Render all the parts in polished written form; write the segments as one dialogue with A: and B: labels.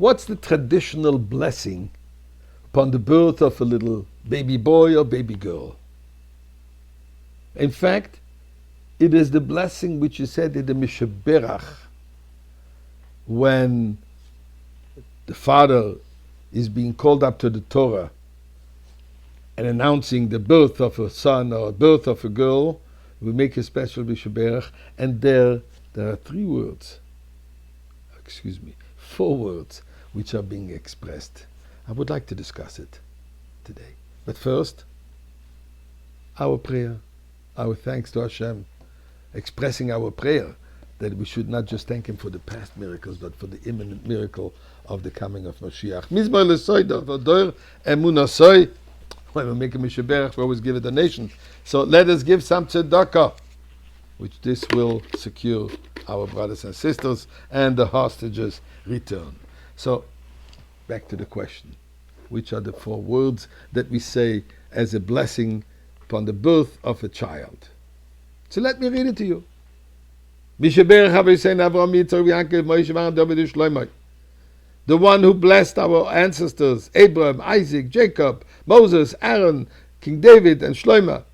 A: What's the traditional blessing upon the birth of a little baby boy or baby girl? In fact, it is the blessing which is said in the Mishaberach when the father is being called up to the Torah and announcing the birth of a son or birth of a girl. We make a special Mishaberach, and there are four words which are being expressed. I would like to discuss it today. But first, our prayer, our thanks to Hashem, expressing our prayer that we should not just thank Him for the past miracles, but for the imminent miracle of the coming of Mashiach. Mizmor lesoy d'avodah emunasoy. When we make a Mishaberach, we always give it a nation. So let us give some tzedakah, which this will secure our brothers and sisters and the hostages' return. So, back to the question. Which are the four words that we say as a blessing upon the birth of a child? So let me read it to you. The one who blessed our ancestors, Abraham, Isaac, Jacob, Moses, Aaron, King David, and Shlomo.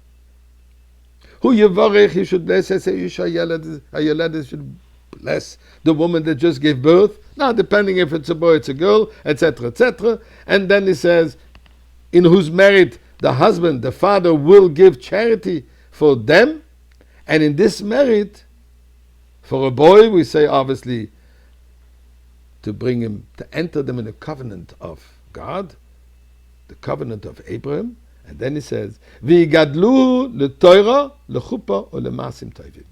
A: Who Yevarech, he should bless, Yisha should bless the woman that just gave birth. Now, depending if it's a boy, it's a girl, etc., etc. And then he says, in whose merit the husband, the father, will give charity for them. And in this merit, for a boy, we say obviously to bring him, to enter them in a covenant of God, the covenant of Abraham. And then he says, V'yigadlu l'Torah, l'chuppah, or l'masim tovim.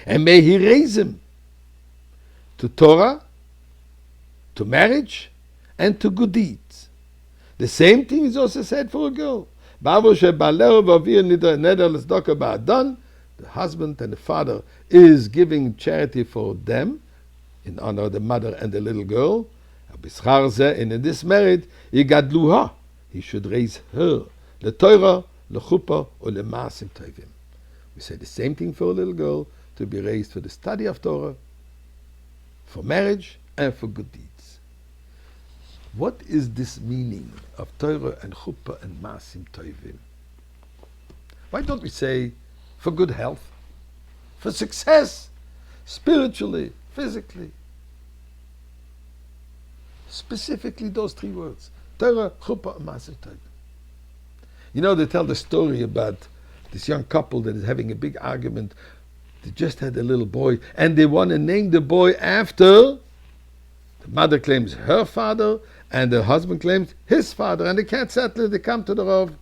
A: And may he raise him to Torah, to marriage, and to good deeds. The same thing is also said for a girl. The husband and the father is giving charity for them in honor of the mother and the little girl. And in this merit, yigadluha, he should raise her, the Torah, the chuppah, or the masim tovim. We say the same thing for a little girl, to be raised for the study of Torah, for marriage, and for good deeds. What is this meaning of Torah and chuppah and masim tovim? Why don't we say for good health, for success, spiritually, physically? Specifically those three words, Torah, chuppah, and masim tovim. You know, they tell the story about this young couple that is having a big argument. They just had a little boy, and they want to name the boy after, the mother claims her father, and the husband claims his father, and they can't settle it. They come to the Rav.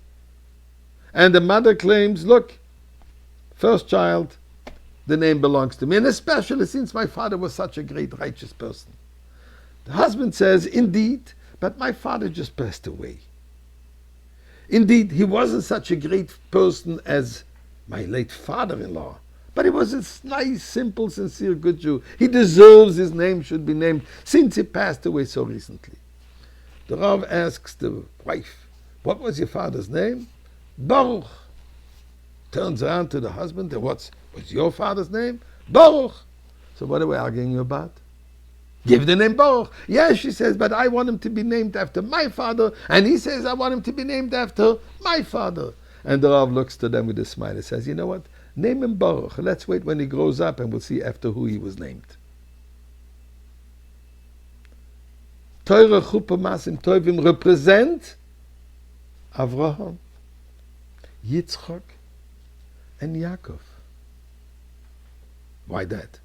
A: And the mother claims, look, first child, the name belongs to me, and especially since my father was such a great righteous person. The husband says, indeed, but my father just passed away. Indeed, he wasn't such a great person as my late father-in-law, but he was a nice, simple, sincere, good Jew. He deserves his name should be named since he passed away so recently. The Rav asks the wife, what was your father's name? Baruch. Turns around to the husband, and what's your father's name? Baruch. So what are we arguing about? Give the name Baruch. Yes, she says, but I want him to be named after my father. And he says, I want him to be named after my father. And the Rav looks to them with a smile and says, you know what? Name him Baruch. Let's wait when he grows up and we'll see after who he was named. Torah, chuppah, masim tovim represent Avraham, Yitzchak, and Yaakov. Why that?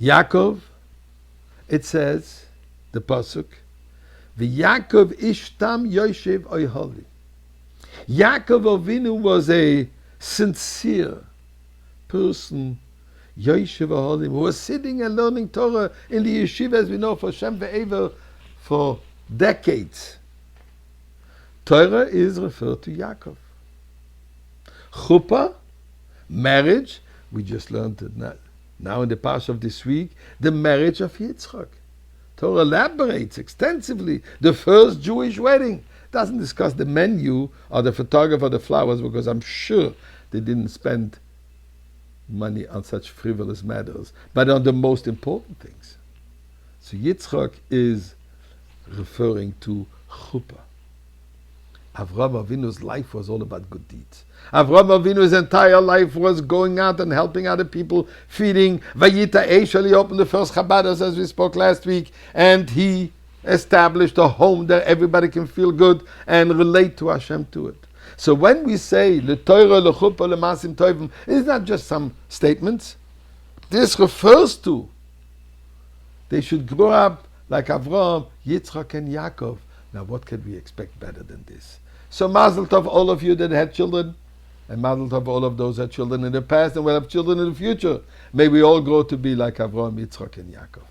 A: Yaakov, it says, the pasuk, V'Yaakov ishtam yoshev oyholi. Yaakov Avinu was a sincere person, yoshev oyholi, who was sitting and learning Torah in the yeshiva, as we know, for Shem ve'ever, for decades. Torah is referred to Yaakov. Chuppah, marriage, we just learned it now in the parsha of this week, the marriage of Yitzchak. Torah elaborates extensively the first Jewish wedding. Doesn't discuss the menu or the photographer, the flowers, because I'm sure they didn't spend money on such frivolous matters, but on the most important things. So So Yitzchak is referring to chuppah. Avraham Avinu's life was all about good deeds. Avraham Avinu's entire life was going out and helping other people, feeding. Vayita Eishel, he opened the first Chabadas, as we spoke last week, and he established a home that everybody can feel good and relate to Hashem to it. So when we say L'Torah, L'Chuppah, L'Masim Tovim, it's not just some statements. This refers to they should grow up like Avraham, Yitzchak, and Yaakov. Now, what can we expect better than this? So, Mazel Tov, all of you that had children, and Mazel Tov, all of those that had children in the past and will have children in the future. May we all grow to be like Avraham, Yitzchak, and Yaakov.